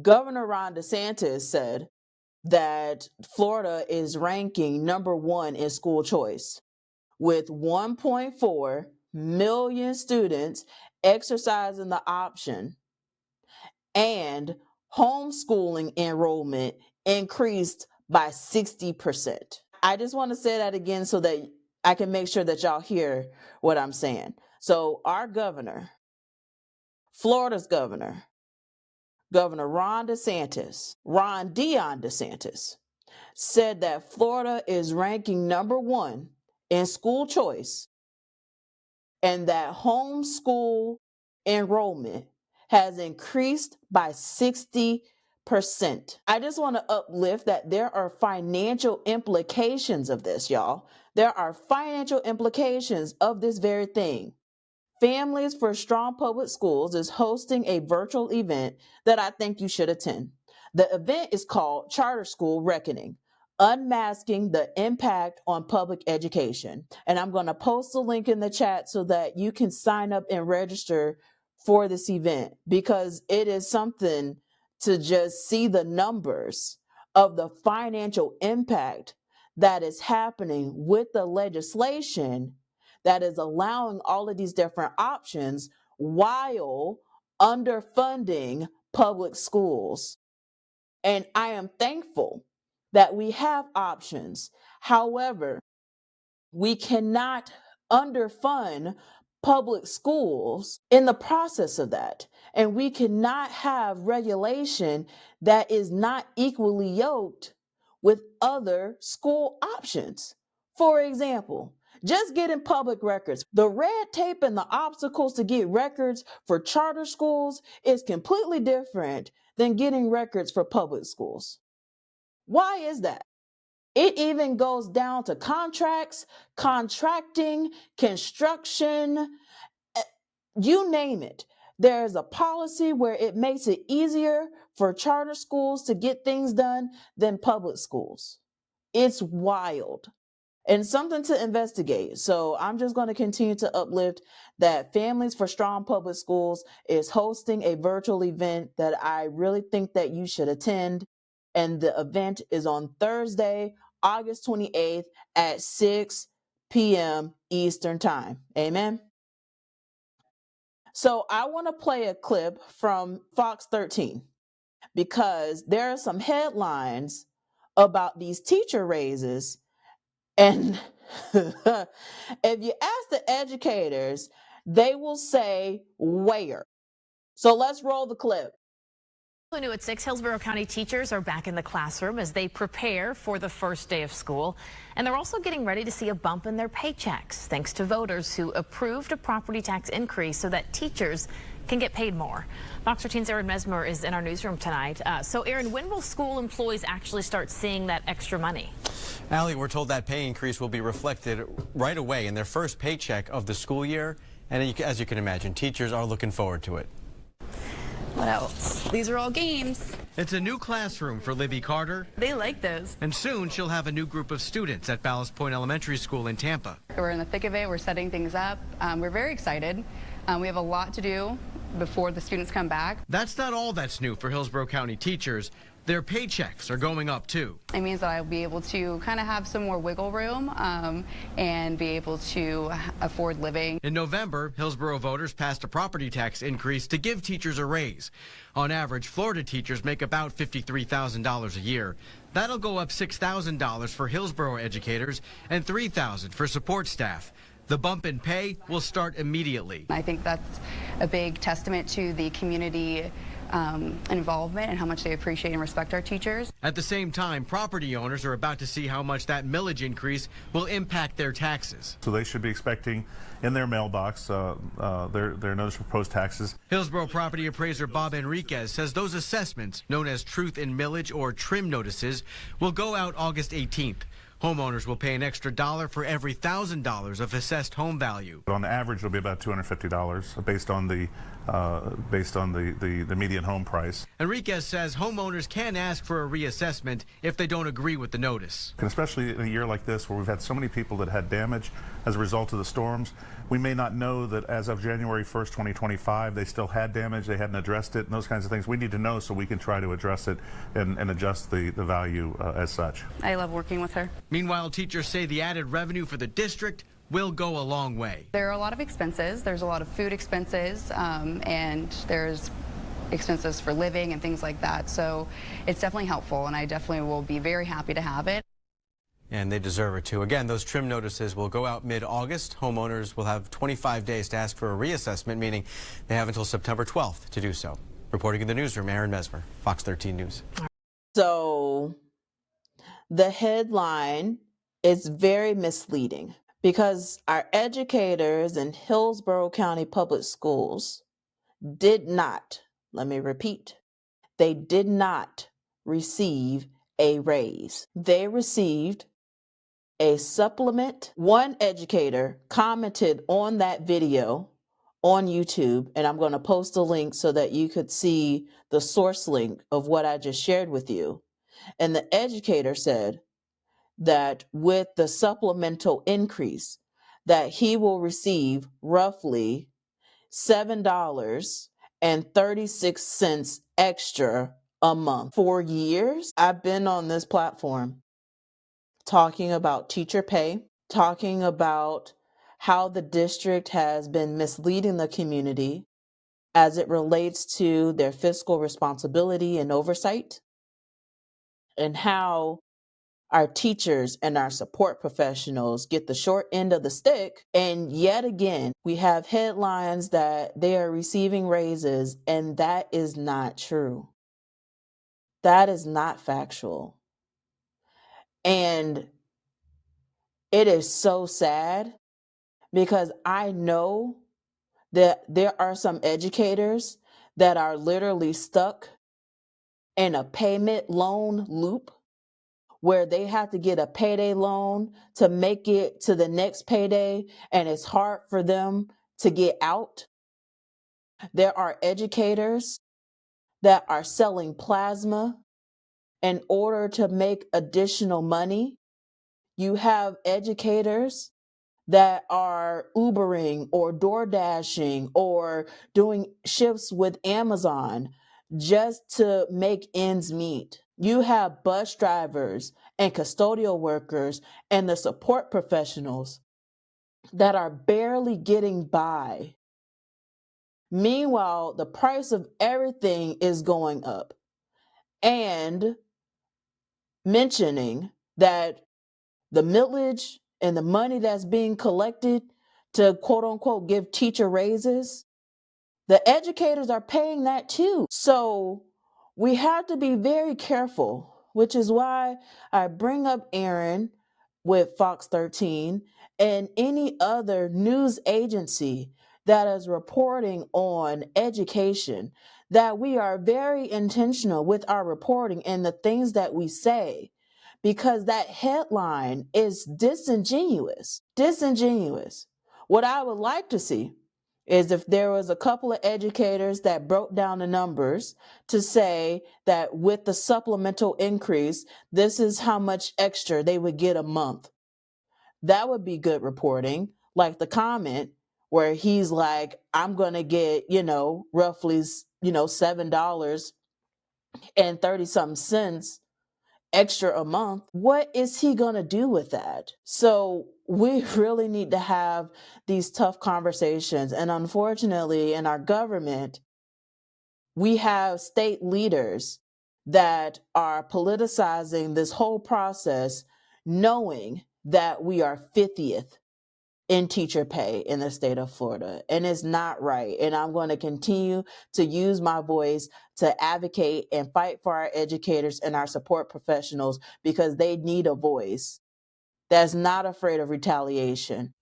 Governor Ron DeSantis said that Florida is ranking #1 in school choice, with 1.4 million students exercising the option, and homeschooling enrollment increased by 60%. I just want to say that again so that I can make sure that y'all hear what I'm saying. So our governor, Florida's governor, Governor Ron Dion DeSantis, said that Florida is ranking #1 in school choice and that homeschool enrollment has increased by 60%. I just want to uplift that there are financial implications of this, y'all. There are financial implications of this very thing. Families for Strong Public Schools is hosting a virtual event that I think you should attend. The event is called Charter School Reckoning, Unmasking the Impact on Public Education. And I'm going to post a link in the chat so that you can sign up and register for this event, because it is something to just see the numbers of the financial impact that is happening with the legislation that is allowing all of these different options while underfunding public schools. And I am thankful that we have options. However, we cannot underfund public schools in the process of that. And we cannot have regulation that is not equally yoked with other school options. For example, just getting public records. The red tape and the obstacles to get records for charter schools is completely different than getting records for public schools. Why is that? It even goes down to contracts, contracting, construction, you name it. There's a policy where it makes it easier for charter schools to get things done than public schools. It's wild and something to investigate. So I'm just going to continue to uplift that Families for Strong Public Schools is hosting a virtual event that I really think that you should attend. And the event is on Thursday, August 28th at 6 p.m. Eastern Time. Amen. So I want to play a clip from Fox 13 because there are some headlines about these teacher raises. And if you ask the educators, they will say where. So let's roll the clip. New at 6, Hillsborough County teachers are back in the classroom as they prepare for the first day of school. And they're also getting ready to see a bump in their paychecks, thanks to voters who approved a property tax increase so that teachers can get paid more. Fox 13's Aaron Mesmer is in our newsroom tonight. So, Aaron, when will school employees actually start seeing that extra money? Allie, we're told that pay increase will be reflected right away in their first paycheck of the school year. And as you can imagine, teachers are looking forward to it. What else? These are all games. It's a new classroom for Libby Carter. They like those. And soon she'll have a new group of students at Ballast Point Elementary School in Tampa. We're in the thick of it. We're setting things up. We're very excited. We have a lot to do before the students come back. That's not all that's new for Hillsborough County teachers. Their paychecks are going up too. It means that I'll be able to kind of have some more wiggle room and be able to afford living. In November, Hillsborough voters passed a property tax increase to give teachers a raise. On average, Florida teachers make about $53,000 a year. That'll go up $6,000 for Hillsborough educators and $3,000 for support staff. The bump in pay will start immediately. I think that's a big testament to the community involvement and how much they appreciate and respect our teachers. At the same time, property owners are about to see how much that millage increase will impact their taxes. So they should be expecting in their mailbox their notice of proposed taxes. Hillsborough property appraiser Bob Enriquez says those assessments, known as truth in millage or trim notices, will go out August 18th. Homeowners will pay an extra $1 for every $1,000 of assessed home value. On average, it'll be about $250 based on the median home price. Enriquez says homeowners can ask for a reassessment if they don't agree with the notice. And especially in a year like this, where we've had so many people that had damage as a result of the storms, we may not know that as of January 1st, 2025, they still had damage, they hadn't addressed it, and those kinds of things. We need to know so we can try to address it and adjust the value as such. I love working with her. Meanwhile, teachers say the added revenue for the district will go a long way. There are a lot of expenses. There's a lot of food expenses, and there's expenses for living and things like that. So it's definitely helpful, and I definitely will be very happy to have it. And they deserve it too. Again, those trim notices will go out mid-August. Homeowners will have 25 days to ask for a reassessment, meaning they have until September 12th to do so. Reporting in the newsroom, Aaron Mesmer, Fox 13 News. So the headline is very misleading because our educators in Hillsborough County Public Schools did not, let me repeat, they did not receive a raise. They received a supplement. One educator commented on that video on YouTube, and I'm going to post a link so that you could see the source link of what I just shared with you. And the educator said that with the supplemental increase, that he will receive roughly $7.36 extra a month. For years, I've been on this platform talking about teacher pay, talking about how the district has been misleading the community as it relates to their fiscal responsibility and oversight, and how our teachers and our support professionals get the short end of the stick. And yet again, we have headlines that they are receiving raises, and that is not true. That is not factual. And it is so sad because I know that there are some educators that are literally stuck in a payment loan loop where they have to get a payday loan to make it to the next payday, and it's hard for them to get out. There are educators that are selling plasma in order to make additional money. You have educators that are Ubering or Door Dashing or doing shifts with Amazon just to make ends meet. You have bus drivers and custodial workers and the support professionals that are barely getting by. Meanwhile, the price of everything is going up. And mentioning that the millage and the money that's being collected to quote unquote give teacher raises, the educators are paying that too. So we have to be very careful, which is why I bring up Aaron with Fox 13 and any other news agency that is reporting on education, that we are very intentional with our reporting and the things that we say, because that headline is disingenuous. Disingenuous. What I would like to see is if there was a couple of educators that broke down the numbers to say that with the supplemental increase, this is how much extra they would get a month. That would be good reporting. Like the comment where he's like, I'm going to get, roughly, $7.30 extra a month. What is he going to do with that? So we really need to have these tough conversations. And unfortunately, in our government, we have state leaders that are politicizing this whole process, knowing that we are 50th in teacher pay in the state of Florida. And it's not right. And I'm going to continue to use my voice to advocate and fight for our educators and our support professionals, because they need a voice that's not afraid of retaliation.